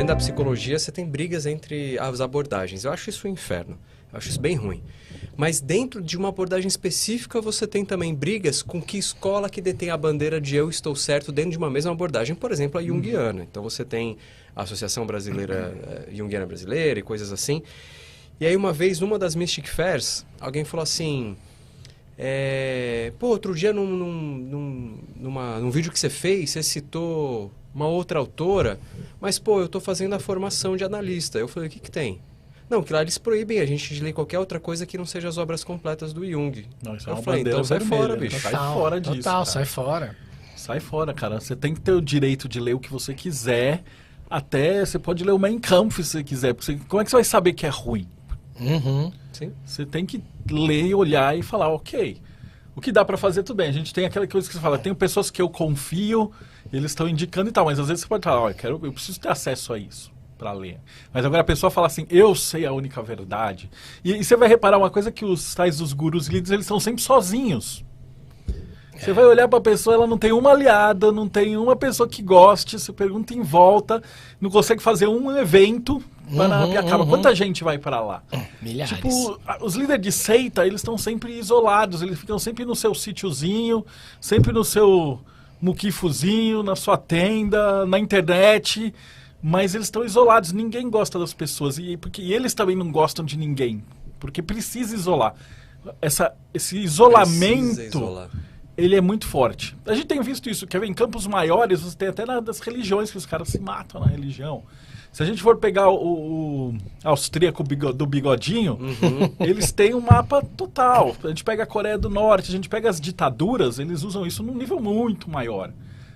dentro da psicologia, você tem brigas entre as abordagens. Eu acho isso um inferno. Eu acho isso bem ruim. Mas dentro de uma abordagem específica, você tem também brigas com que escola que detém a bandeira de eu estou certo dentro de uma mesma abordagem. Por exemplo, a junguiana. Então, você tem a Associação Brasileira, Junguiana Brasileira e coisas assim. E aí, uma vez, numa das Mystic Fairs, alguém falou assim... outro dia num vídeo que você fez, você citou uma outra autora, mas, eu estou fazendo a formação de analista. Eu falei, o que que tem? Não, que lá eles proíbem a gente de ler qualquer outra coisa que não seja as obras completas do Jung. Não, isso eu é uma falei, então sai fora, bicho. Sai fora disso. Total, sai fora. Sai fora, cara. Você tem que ter o direito de ler o que você quiser. Até você pode ler o Mein Kampf se você quiser. Como é que você vai saber que é ruim? Sim. Você tem que ler, olhar e falar, ok. O que dá pra fazer, tudo bem. A gente tem aquela coisa que você fala, tem pessoas que eu confio, eles estão indicando e tal, mas às vezes você pode falar, eu preciso ter acesso a isso para ler. Mas agora a pessoa fala assim, eu sei a única verdade. E você vai reparar uma coisa que os tais dos gurus líderes, eles estão sempre sozinhos. Você vai olhar para a pessoa, ela não tem uma aliada, não tem uma pessoa que goste, você pergunta em volta, não consegue fazer um evento para acaba. Quanta gente vai para lá? Milhares. Tipo, os líderes de seita, eles estão sempre isolados, eles ficam sempre no seu sítiozinho, sempre no seu muquifuzinho, na sua tenda, na internet, mas eles estão isolados, ninguém gosta das pessoas, e eles também não gostam de ninguém, porque precisa isolar. Esse isolamento, ele é muito forte. A gente tem visto isso, quer ver, em campos maiores, você tem até das religiões, que os caras se matam na religião. Se a gente for pegar o austríaco do bigodinho, eles têm um mapa total. A gente pega a Coreia do Norte, a gente pega as ditaduras, eles usam isso num nível muito maior.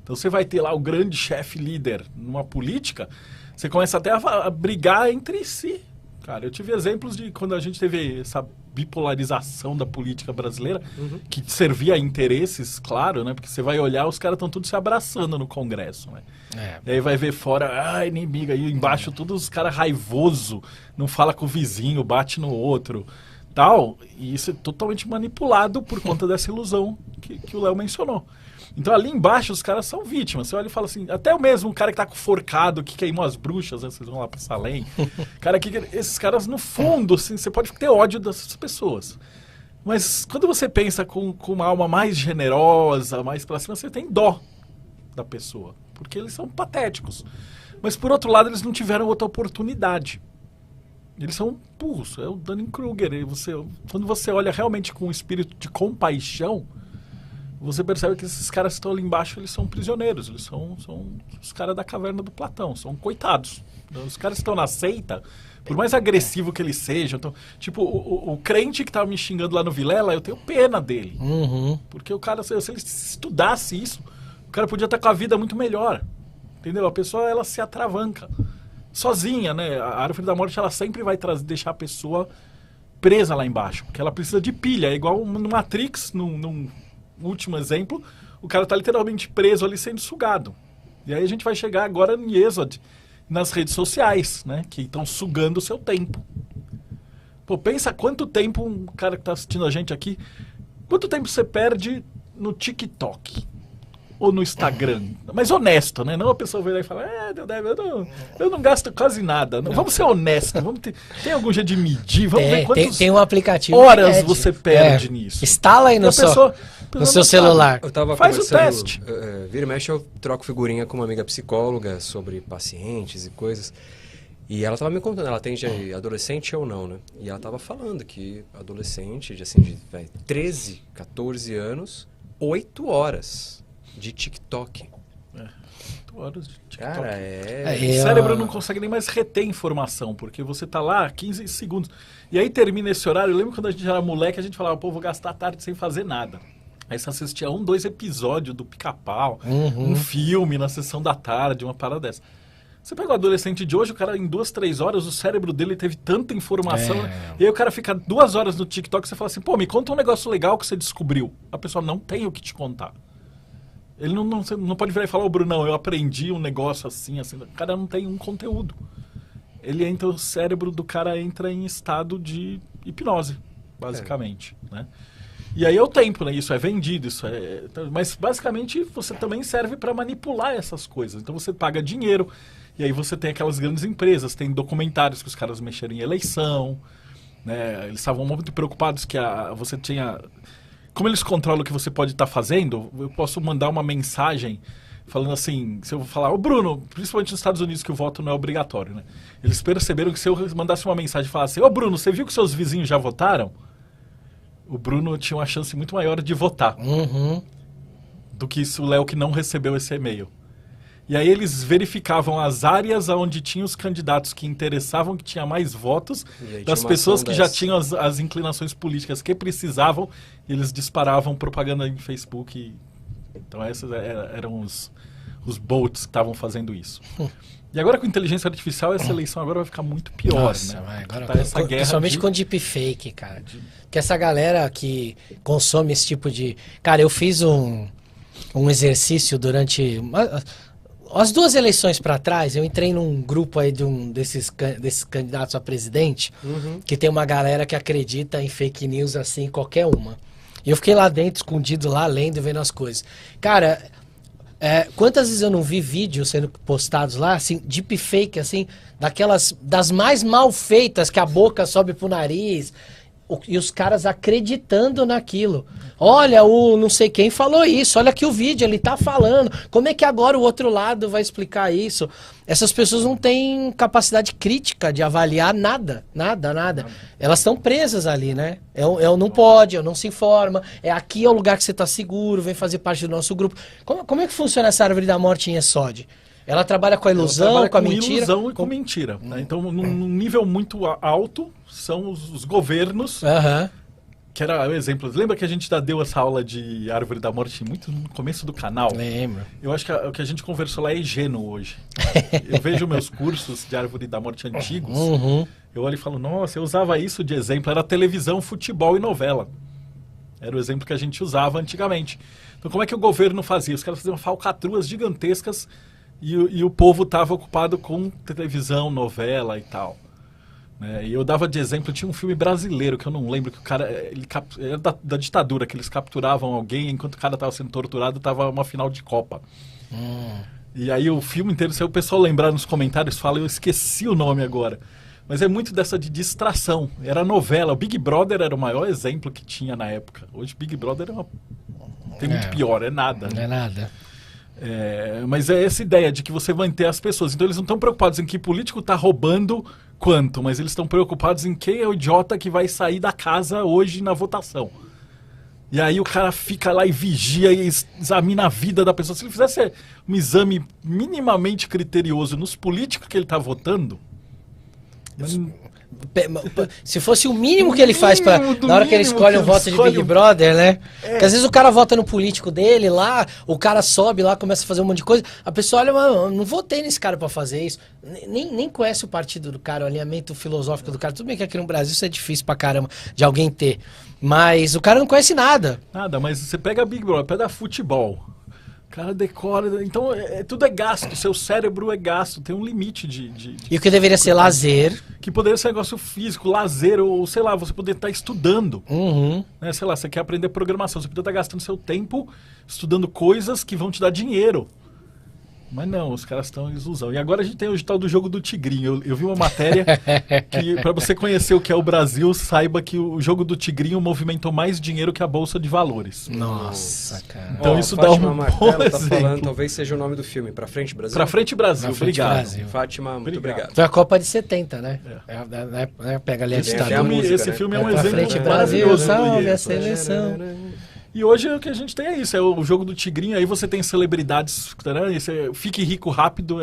Então você vai ter lá o grande chefe líder numa política, você começa até a brigar entre si. Cara, eu tive exemplos de quando a gente teve essa bipolarização da política brasileira, que servia a interesses, claro, né? Porque você vai olhar, os caras estão todos se abraçando no Congresso, né? E aí vai ver fora, inimiga, e embaixo todos os caras raivoso, não fala com o vizinho, bate no outro, tal. E isso é totalmente manipulado por conta dessa ilusão que o Léo mencionou. Então ali embaixo os caras são vítimas. Você olha e fala assim, até o mesmo cara que tá com forcado, que queimou as bruxas, né? Vocês vão lá pra Salem. Esses caras no fundo, assim, você pode ter ódio dessas pessoas. Mas quando você pensa com uma alma mais generosa, mais pra cima, você tem dó da pessoa. Porque eles são patéticos. Mas por outro lado, eles não tiveram outra oportunidade. Eles são burros. É o Dunning-Kruger. Quando você olha realmente com um espírito de compaixão, você percebe que esses caras que estão ali embaixo, eles são prisioneiros, eles são os caras da caverna do Platão, são coitados. Os caras que estão na seita, por mais agressivo que eles sejam, então, tipo, o crente que estava me xingando lá no Vilela, eu tenho pena dele. Porque o cara, se ele estudasse isso, o cara podia estar com a vida muito melhor. Entendeu? A pessoa, ela se atravanca. Sozinha, né? A árvore da morte, ela sempre vai deixar a pessoa presa lá embaixo, porque ela precisa de pilha. É igual no Matrix, num último exemplo, o cara tá literalmente preso ali sendo sugado. E aí a gente vai chegar agora em Êxodo, nas redes sociais, né? Que estão sugando o seu tempo. Pô, pensa quanto tempo um cara que tá assistindo a gente aqui, quanto tempo você perde no TikTok ou no Instagram? Mas honesto, né? Não a pessoa vai lá e fala, eu não gasto quase nada. Não, vamos ser honestos, tem algum jeito de medir, vamos ver quantas tem um aplicativo horas você perde nisso. Instala aí no seu celular. Eu tava Faz o teste. Vira e mexe, eu troco figurinha com uma amiga psicóloga sobre pacientes e coisas. E ela tava me contando, ela atende adolescente ou não, né? E ela tava falando que adolescente, de 13, 14 anos, 8 horas de TikTok. 8 horas de TikTok. Cara, o cérebro não consegue nem mais reter informação, porque você tá lá 15 segundos. E aí termina esse horário. Eu lembro quando a gente era moleque, a gente falava, pô, vou gastar a tarde sem fazer nada. Aí você assistia 2 episódios do Pica-Pau, um filme na sessão da tarde, uma parada dessa. Você pega o adolescente de hoje, o cara em 2, 3 horas, o cérebro dele teve tanta informação, né? E aí o cara fica 2 horas no TikTok e você fala assim, pô, me conta um negócio legal que você descobriu. A pessoa não tem o que te contar. Ele não pode virar e falar, ô Brunão, eu aprendi um negócio assim. O cara não tem um conteúdo. O cérebro do cara entra em estado de hipnose, basicamente, né? E aí é o tempo, né? Isso é vendido, mas basicamente você também serve para manipular essas coisas. Então você paga dinheiro. E aí você tem aquelas grandes empresas, tem documentários que os caras mexeram em eleição, né? Eles estavam muito preocupados que você tinha... Como eles controlam o que você pode estar fazendo, eu posso mandar uma mensagem falando assim, se eu falar, ô Bruno, principalmente nos Estados Unidos que o voto não é obrigatório, né? Eles perceberam que se eu mandasse uma mensagem e falasse, ô Bruno, você viu que seus vizinhos já votaram? O Bruno tinha uma chance muito maior de votar do que o Léo que não recebeu esse e-mail. E aí eles verificavam as áreas onde tinham os candidatos que interessavam, que tinha mais votos, das pessoas que já tinham as inclinações políticas que precisavam, e eles disparavam propaganda em Facebook. Então esses eram os bots que estavam fazendo isso. E agora com inteligência artificial, essa eleição agora vai ficar muito pior, Nossa, né? Agora, tá essa guerra principalmente com deepfake, cara. Porque essa galera que consome esse tipo de... Cara, eu fiz um exercício durante... As 2 eleições para trás, eu entrei num grupo aí desses candidatos a presidente, que tem uma galera que acredita em fake news assim, qualquer uma. E eu fiquei lá dentro, escondido lá, lendo e vendo as coisas. Cara, quantas vezes eu não vi vídeos sendo postados lá, assim, deepfake, assim, das mais mal feitas, que a boca sobe pro nariz... E os caras acreditando naquilo. Olha, o não sei quem falou isso. Olha aqui o vídeo, ele tá falando. Como é que agora o outro lado vai explicar isso? Essas pessoas não têm capacidade crítica de avaliar nada. Elas estão presas ali, né? Eu não pode, eu não se informa. Aqui é o lugar que você tá seguro, vem fazer parte do nosso grupo. Como é que funciona essa árvore da morte em ESOD? Ela trabalha com a ilusão, com a mentira? Com ilusão e com mentira. Né? Então, num nível muito alto, são os governos, que era o exemplo. Lembra que a gente já deu essa aula de Árvore da Morte muito no começo do canal? Lembro. Eu acho que o que a gente conversou lá é ingênuo hoje. Eu vejo meus cursos de Árvore da Morte antigos, eu olho e falo, nossa, eu usava isso de exemplo, era televisão, futebol e novela. Era o exemplo que a gente usava antigamente. Então, como é que o governo fazia? Os caras faziam falcatruas gigantescas e o povo estava ocupado com televisão, novela e tal. E eu dava de exemplo, tinha um filme brasileiro que eu não lembro, que o cara, era da ditadura, que eles capturavam alguém, enquanto o cara estava sendo torturado, estava uma final de Copa. E aí o filme inteiro, se o pessoal lembrar nos comentários, fala, eu esqueci o nome agora. Mas é muito dessa de distração. Era novela, o Big Brother era o maior exemplo que tinha na época. Hoje Big Brother tem muito pior, é nada. Não é nada. Mas é essa ideia de que você manter as pessoas. Então eles não estão preocupados em que político está roubando quanto, mas eles estão preocupados em quem é o idiota que vai sair da casa hoje na votação. E aí o cara fica lá e vigia e examina a vida da pessoa. Se ele fizesse um exame minimamente criterioso nos políticos que ele está votando... Se fosse o mínimo que ele faz na hora que ele escolhe um voto de Big Brother, né? Porque às vezes o cara vota no político dele lá, o cara sobe lá, começa a fazer um monte de coisa, a pessoa olha, mano, eu não votei nesse cara pra fazer isso. Nem conhece o partido do cara, o alinhamento filosófico do cara. Tudo bem que aqui no Brasil isso é difícil pra caramba de alguém ter. Mas o cara não conhece nada. Nada, mas você pega Big Brother, pega futebol. O cara decora, então tudo é gasto, seu cérebro é gasto, tem um limite de E o que deveria ser lazer? Que poderia ser negócio físico, lazer, ou sei lá, você poderia estar estudando. Né? Sei lá, você quer aprender programação, você poderia estar gastando seu tempo estudando coisas que vão te dar dinheiro. Mas não, os caras estão em ilusão. E agora a gente tem o tal do jogo do tigrinho. Eu vi uma matéria que, para você conhecer o que é o Brasil, saiba que o jogo do tigrinho movimentou mais dinheiro que a Bolsa de Valores. Nossa, cara. Então isso dá um bom exemplo. Falando, talvez seja o nome do filme, Pra Frente Brasil? Pra Frente Brasil, Pra Frente obrigado. Brasil. Fátima, muito obrigado. Foi a Copa de 70, né? Pega ali a ditadura. Esse filme é um Pra exemplo Frente Brasil, maravilhoso. salve a seleção. E hoje o que a gente tem é isso, é o jogo do tigrinho, aí você tem celebridades, né? Fique rico rápido,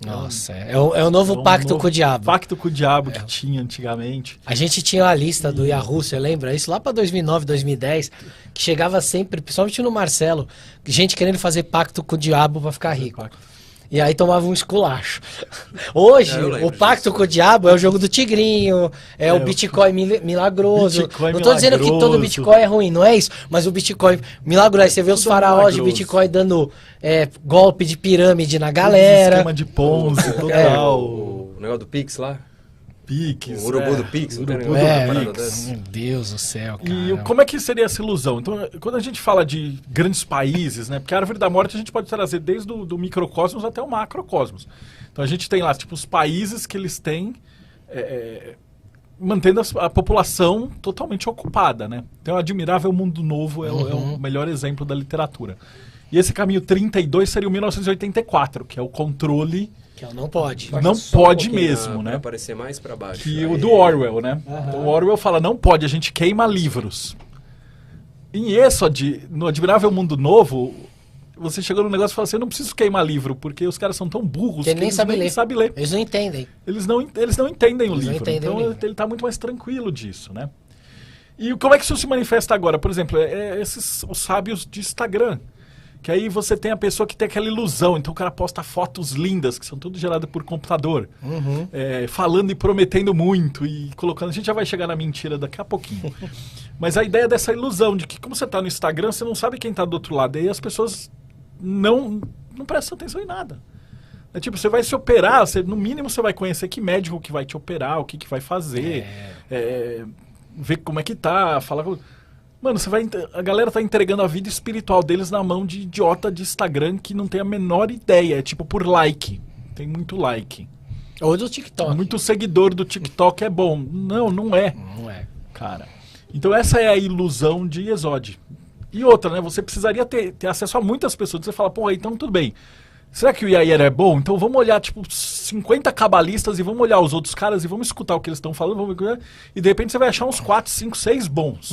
Nossa, é o novo pacto com o diabo. Pacto com o diabo que tinha antigamente. A gente tinha a lista do Yahoo, você lembra? Isso lá pra 2009, 2010, que chegava sempre, principalmente no Marcelo, gente querendo fazer pacto com o diabo pra ficar rico. E aí tomava um esculacho. Hoje, o pacto com o diabo é o jogo do tigrinho, é o Bitcoin milagroso. Não tô dizendo que todo Bitcoin é ruim, não é isso? Mas o Bitcoin milagroso. Aí você vê os faraós de Bitcoin dando golpe de pirâmide na galera. Esquema de Ponzi, total. O negócio do Pix lá. Pix. O urubu do Pix. Urubu Não do tem É, parada Pix. dessa? meu Deus do céu, cara. E como é que seria essa ilusão? Então, quando a gente fala de grandes países, né? Porque a árvore da morte a gente pode trazer desde do microcosmos até o macrocosmos. Então a gente tem lá, tipo, os países que eles têm mantendo a população totalmente ocupada, né? Então o Admirável Mundo Novo é o melhor exemplo da literatura. E esse caminho 32 seria o 1984, que é o controle... Que não pode. Não Só pode pouquinho mesmo, pra né? aparecer mais pra baixo. Que Aí- o do Orwell, né? Então, o Orwell fala, não pode, a gente queima livros. Em Êxode, no Admirável Mundo Novo, você chegou no negócio e falou assim, eu não preciso queimar livro, porque os caras são tão burros Que ele nem eles sabe nem ler. sabem ler. Eles não entendem. Eles não entendem o Eles não livro. entendem Então o livro. ele está muito mais tranquilo disso, né? E como é que isso se manifesta agora? Por exemplo, os sábios de Instagram. Que aí você tem a pessoa que tem aquela ilusão. Então o cara posta fotos lindas, que são tudo geradas por computador. Falando e prometendo muito e colocando... A gente já vai chegar na mentira daqui a pouquinho. Mas a ideia dessa ilusão de que como você está no Instagram, você não sabe quem está do outro lado. E aí as pessoas não prestam atenção em nada. É tipo, você vai se operar, no mínimo você vai conhecer que médico que vai te operar, o que vai fazer, ver como é que tá, falar com... Mano, a galera tá entregando a vida espiritual deles na mão de idiota de Instagram que não tem a menor ideia. É tipo por like. Tem muito like. Ou do TikTok. Muito seguidor do TikTok é bom. Não é, Não é. cara. Então essa é a ilusão de Êxode. E outra, né? Você precisaria ter acesso a muitas pessoas. Você fala, pô, então tudo bem. Será que o Yair é bom? Então vamos olhar, tipo, 50 cabalistas e vamos olhar os outros caras e vamos escutar o que eles estão falando. E de repente você vai achar uns 4, 5, 6 bons.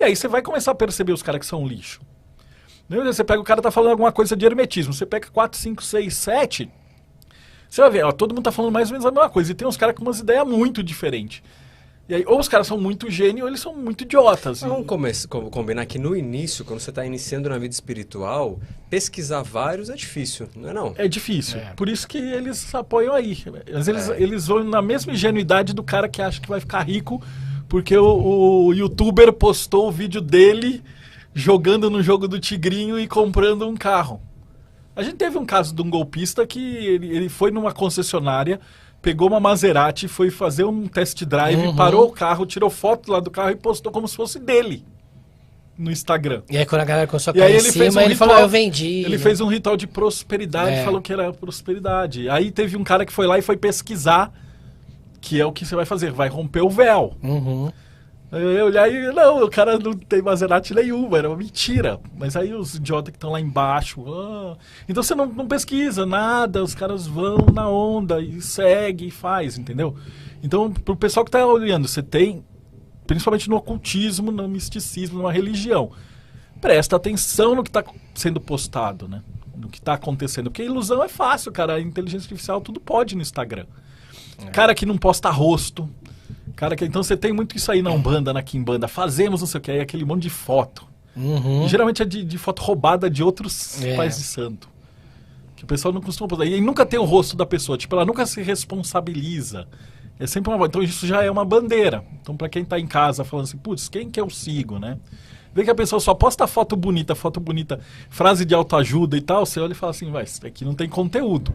E aí você vai começar a perceber os caras que são lixo. Você pega o cara tá falando alguma coisa de hermetismo. Você pega 4, 5, 6, 7. Você vai ver, ó, todo mundo tá falando mais ou menos a mesma coisa. E tem uns caras com umas ideias muito diferentes. E aí, ou os caras são muito gênios ou eles são muito idiotas. Vamos combinar que no início, quando você está iniciando na vida espiritual, pesquisar vários é difícil, não é não? É difícil. Por isso que eles apoiam aí. Mas eles vão na mesma ingenuidade do cara que acha que vai ficar rico porque o youtuber postou o vídeo dele jogando no jogo do Tigrinho e comprando um carro. A gente teve um caso de um golpista que ele foi numa concessionária, pegou uma Maserati, foi fazer um test drive, parou o carro, tirou foto lá do carro e postou como se fosse dele no Instagram. E aí quando a galera começou a E aí cair em ele fez cima, um ele ritual, falou, eu vendi. Ele fez um ritual de prosperidade, falou que era prosperidade. Aí teve um cara que foi lá e foi pesquisar, que é o que você vai fazer, vai romper o véu. Eu olhei e, não, o cara não tem Maserati nenhuma, era uma mentira. Mas aí os idiotas que estão lá embaixo, então você não pesquisa nada, os caras vão na onda e segue e faz, entendeu? Então, pro pessoal que tá olhando, você tem, principalmente no ocultismo, no misticismo, numa religião, presta atenção no que tá sendo postado, né? No que tá acontecendo. Porque a ilusão é fácil, cara. A inteligência artificial tudo pode no Instagram. Cara que não posta rosto. Cara que... Então você tem muito isso aí na Umbanda, na Quimbanda. Fazemos não sei o que, aí aquele monte de foto. E geralmente é de foto roubada de outros pais de santo. Que o pessoal não costuma postar. E nunca tem o rosto da pessoa. Tipo, ela nunca se responsabiliza. É sempre uma... Então isso já é uma bandeira. Então pra quem tá em casa falando assim, putz, quem que eu sigo, né? Vê que a pessoa só posta foto bonita, frase de autoajuda e tal, você olha e fala assim, vai, isso aqui não tem conteúdo.